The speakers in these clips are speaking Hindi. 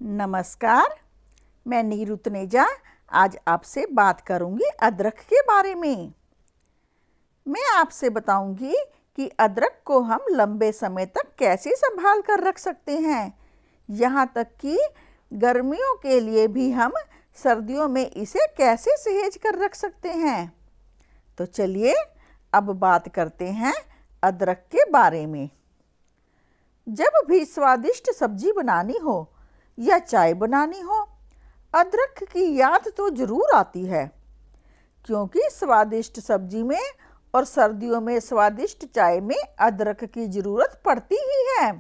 नमस्कार, मैं नीरू तनेजा आज आपसे बात करूंगी अदरक के बारे में। मैं आपसे बताऊंगी कि अदरक को हम लंबे समय तक कैसे संभाल कर रख सकते हैं, यहाँ तक कि गर्मियों के लिए भी हम सर्दियों में इसे कैसे सहेज कर रख सकते हैं। तो चलिए अब बात करते हैं अदरक के बारे में। जब भी स्वादिष्ट सब्जी बनानी हो या चाय बनानी हो, अदरक की याद तो जरूर आती है, क्योंकि स्वादिष्ट सब्जी में और सर्दियों में स्वादिष्ट चाय में अदरक की जरूरत पड़ती ही है।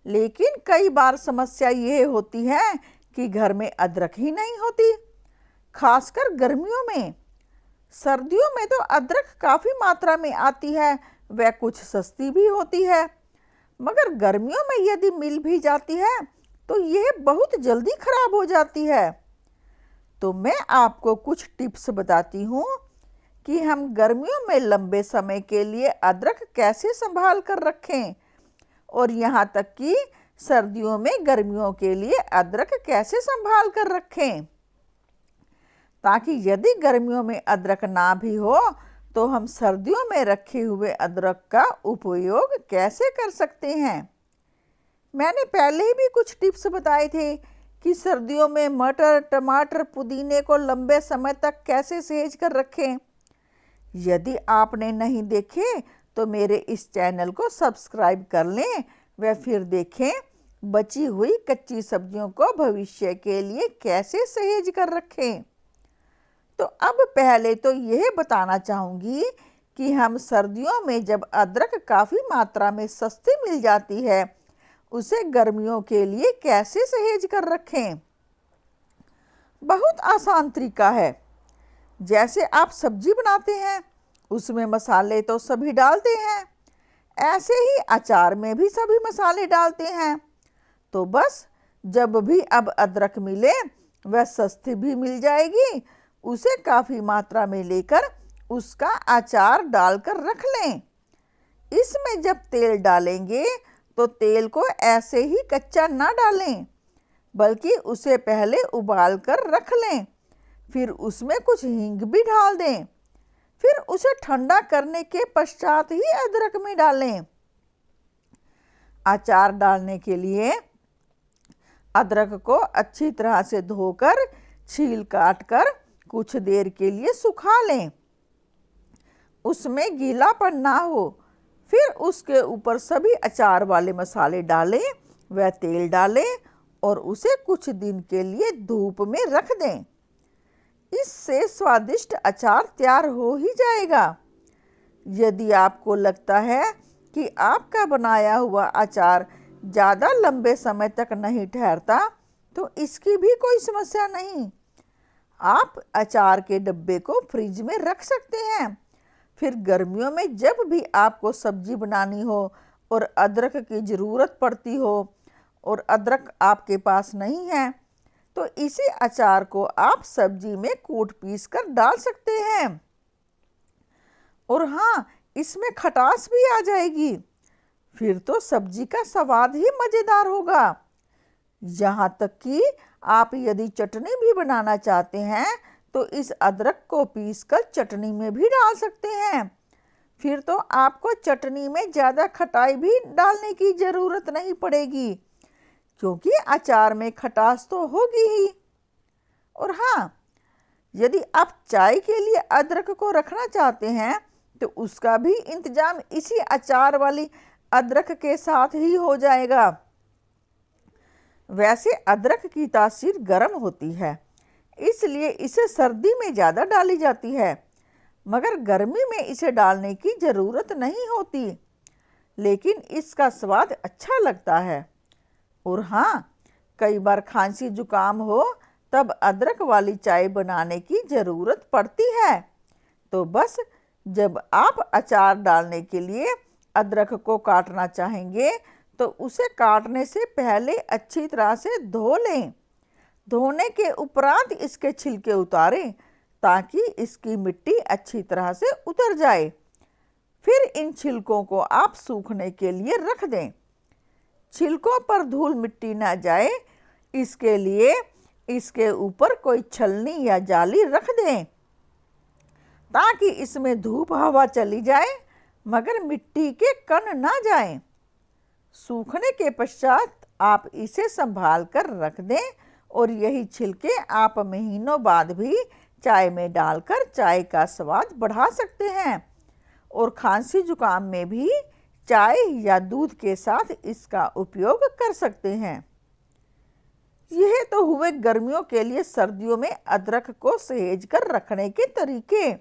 लेकिन कई बार समस्या ये होती है कि घर में अदरक ही नहीं होती, खासकर गर्मियों में। सर्दियों में तो अदरक काफ़ी मात्रा में आती है, वह कुछ सस्ती भी होती है, मगर गर्मियों में यदि मिल भी जाती है तो यह बहुत जल्दी खराब हो जाती है। तो मैं आपको कुछ टिप्स बताती हूँ कि हम गर्मियों में लंबे समय के लिए अदरक कैसे संभाल कर रखें, और यहाँ तक कि सर्दियों में गर्मियों के लिए अदरक कैसे संभाल कर रखें, ताकि यदि गर्मियों में अदरक ना भी हो तो हम सर्दियों में रखे हुए अदरक का उपयोग कैसे कर सकते हैं। मैंने पहले ही भी कुछ टिप्स बताए थे कि सर्दियों में मटर, टमाटर, पुदीने को लंबे समय तक कैसे सहेज कर रखें। यदि आपने नहीं देखे तो मेरे इस चैनल को सब्सक्राइब कर लें व फिर देखें बची हुई कच्ची सब्जियों को भविष्य के लिए कैसे सहेज कर रखें। तो अब पहले तो यह बताना चाहूँगी कि हम सर्दियों में जब अदरक काफ़ी मात्रा में सस्ती मिल जाती है, उसे गर्मियों के लिए कैसे सहेज कर रखें। बहुत आसान तरीका है। जैसे आप सब्जी बनाते हैं, उसमें मसाले तो सभी डालते हैं, ऐसे ही अचार में भी सभी मसाले डालते हैं। तो बस जब भी अब अदरक मिले, वह सस्ती भी मिल जाएगी, उसे काफ़ी मात्रा में लेकर उसका अचार डालकर रख लें। इसमें जब तेल डालेंगे तो तेल को ऐसे ही कच्चा ना डालें, बल्कि उसे पहले उबाल कर रख लें, फिर उसमें कुछ हींग भी डाल दें, फिर उसे ठंडा करने के पश्चात ही अदरक में डालें। अचार डालने के लिए अदरक को अच्छी तरह से धोकर छील काट कर कुछ देर के लिए सुखा लें, उसमें गीलापन ना हो। फिर उसके ऊपर सभी अचार वाले मसाले डालें व तेल डालें और उसे कुछ दिन के लिए धूप में रख दें। इससे स्वादिष्ट अचार तैयार हो ही जाएगा। यदि आपको लगता है कि आपका बनाया हुआ अचार ज़्यादा लंबे समय तक नहीं ठहरता, तो इसकी भी कोई समस्या नहीं। आप अचार के डब्बे को फ्रिज में रख सकते हैं। फिर गर्मियों में जब भी आपको सब्जी बनानी हो और अदरक की ज़रूरत पड़ती हो और अदरक आपके पास नहीं है, तो इसी अचार को आप सब्जी में कूट पीस कर डाल सकते हैं। और हाँ, इसमें खटास भी आ जाएगी, फिर तो सब्जी का स्वाद ही मज़ेदार होगा। यहाँ तक कि आप यदि चटनी भी बनाना चाहते हैं तो इस अदरक को पीसकर चटनी में भी डाल सकते हैं। फिर तो आपको चटनी में ज़्यादा खटाई भी डालने की ज़रूरत नहीं पड़ेगी, क्योंकि अचार में खटास तो होगी ही। और हाँ, यदि आप चाय के लिए अदरक को रखना चाहते हैं तो उसका भी इंतजाम इसी अचार वाली अदरक के साथ ही हो जाएगा। वैसे अदरक की तासीर गर्म होती है, इसलिए इसे सर्दी में ज़्यादा डाली जाती है, मगर गर्मी में इसे डालने की ज़रूरत नहीं होती, लेकिन इसका स्वाद अच्छा लगता है। और हाँ, कई बार खांसी जुकाम हो तब अदरक वाली चाय बनाने की ज़रूरत पड़ती है। तो बस जब आप अचार डालने के लिए अदरक को काटना चाहेंगे तो उसे काटने से पहले अच्छी तरह से धो लें। धोने के उपरांत इसके छिलके उतारें ताकि इसकी मिट्टी अच्छी तरह से उतर जाए। फिर इन छिलकों को आप सूखने के लिए रख दें। छिलकों पर धूल मिट्टी ना जाए, इसके लिए इसके ऊपर कोई छलनी या जाली रख दें ताकि इसमें धूप हवा चली जाए मगर मिट्टी के कण ना जाएं। सूखने के पश्चात आप इसे संभाल कर रख दें और यही छिलके आप महीनों बाद भी चाय में डालकर चाय का स्वाद बढ़ा सकते हैं और खांसी जुकाम में भी चाय या दूध के साथ इसका उपयोग कर सकते हैं। यह तो हुए गर्मियों के लिए सर्दियों में अदरक को सहेज कर रखने के तरीके।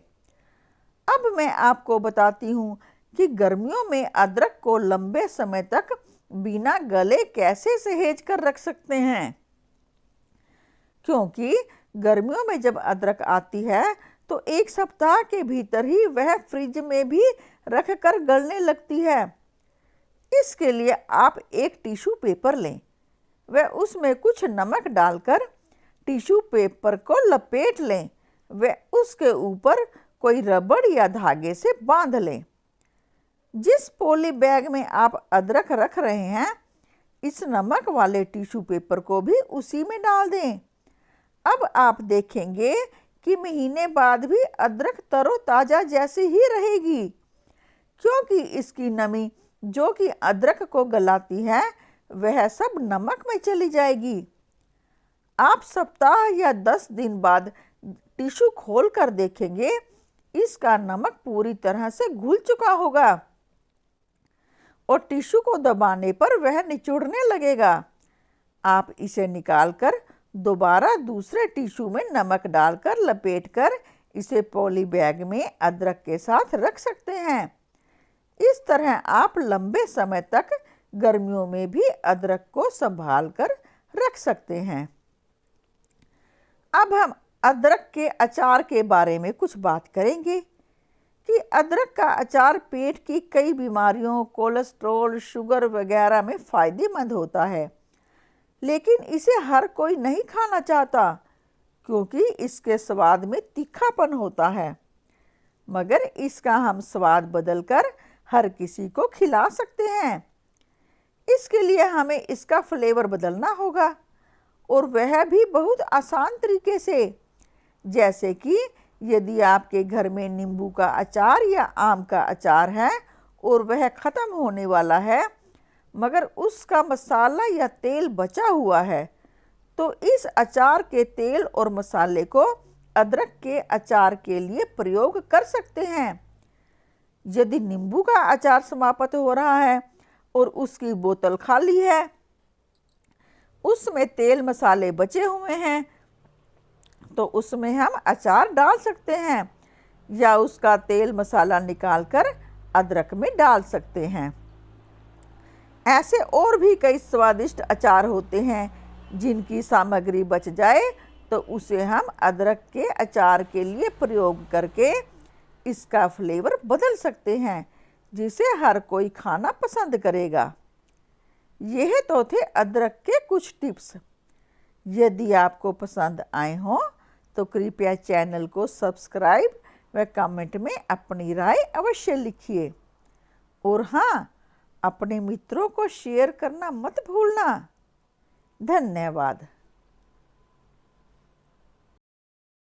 अब मैं आपको बताती हूँ कि गर्मियों में अदरक को लंबे समय तक बिना गले कैसे सहेज कर रख सकते हैं। क्योंकि गर्मियों में जब अदरक आती है तो एक सप्ताह के भीतर ही वह फ्रिज में भी रखकर गलने लगती है। इसके लिए आप एक टिश्यू पेपर लें, वह उसमें कुछ नमक डालकर टिश्यू पेपर को लपेट लें, वह उसके ऊपर कोई रबड़ या धागे से बांध लें। जिस पॉली बैग में आप अदरक रख रहे हैं, इस नमक वाले टिश्यू पेपर को भी उसी में डाल दें। अब आप देखेंगे कि महीने बाद भी अदरक तरोताज़ा जैसी ही रहेगी, क्योंकि इसकी नमी जो कि अदरक को गलाती है वह सब नमक में चली जाएगी। आप सप्ताह या 10 दिन बाद टिश्यू खोल कर देखेंगे, इसका नमक पूरी तरह से घुल चुका होगा और टिश्यू को दबाने पर वह निचुड़ने लगेगा। आप इसे निकालकर दोबारा दूसरे टिश्यू में नमक डालकर लपेटकर इसे पॉली बैग में अदरक के साथ रख सकते हैं। इस तरह आप लंबे समय तक गर्मियों में भी अदरक को संभाल कर रख सकते हैं। अब हम अदरक के अचार के बारे में कुछ बात करेंगे कि अदरक का अचार पेट की कई बीमारियों, कोलेस्ट्रॉल, शुगर वगैरह में फ़ायदेमंद होता है, लेकिन इसे हर कोई नहीं खाना चाहता क्योंकि इसके स्वाद में तीखापन होता है। मगर इसका हम स्वाद बदलकर हर किसी को खिला सकते हैं। इसके लिए हमें इसका फ्लेवर बदलना होगा और वह भी बहुत आसान तरीके से। जैसे कि यदि आपके घर में नींबू का अचार या आम का अचार है और वह ख़त्म होने वाला है मगर उसका मसाला या तेल बचा हुआ है, तो इस अचार के तेल और मसाले को अदरक के अचार के लिए प्रयोग कर सकते हैं। यदि नींबू का अचार समाप्त हो रहा है और उसकी बोतल खाली है, उसमें तेल मसाले बचे हुए हैं, तो उसमें हम अचार डाल सकते हैं या उसका तेल मसाला निकालकर अदरक में डाल सकते हैं। ऐसे और भी कई स्वादिष्ट अचार होते हैं जिनकी सामग्री बच जाए तो उसे हम अदरक के अचार के लिए प्रयोग करके इसका फ्लेवर बदल सकते हैं, जिसे हर कोई खाना पसंद करेगा। यह तो थे अदरक के कुछ टिप्स। यदि आपको पसंद आए हों तो कृपया चैनल को सब्सक्राइब व कमेंट में अपनी राय अवश्य लिखिए और हाँ, अपने मित्रों को शेयर करना मत भूलना। धन्यवाद।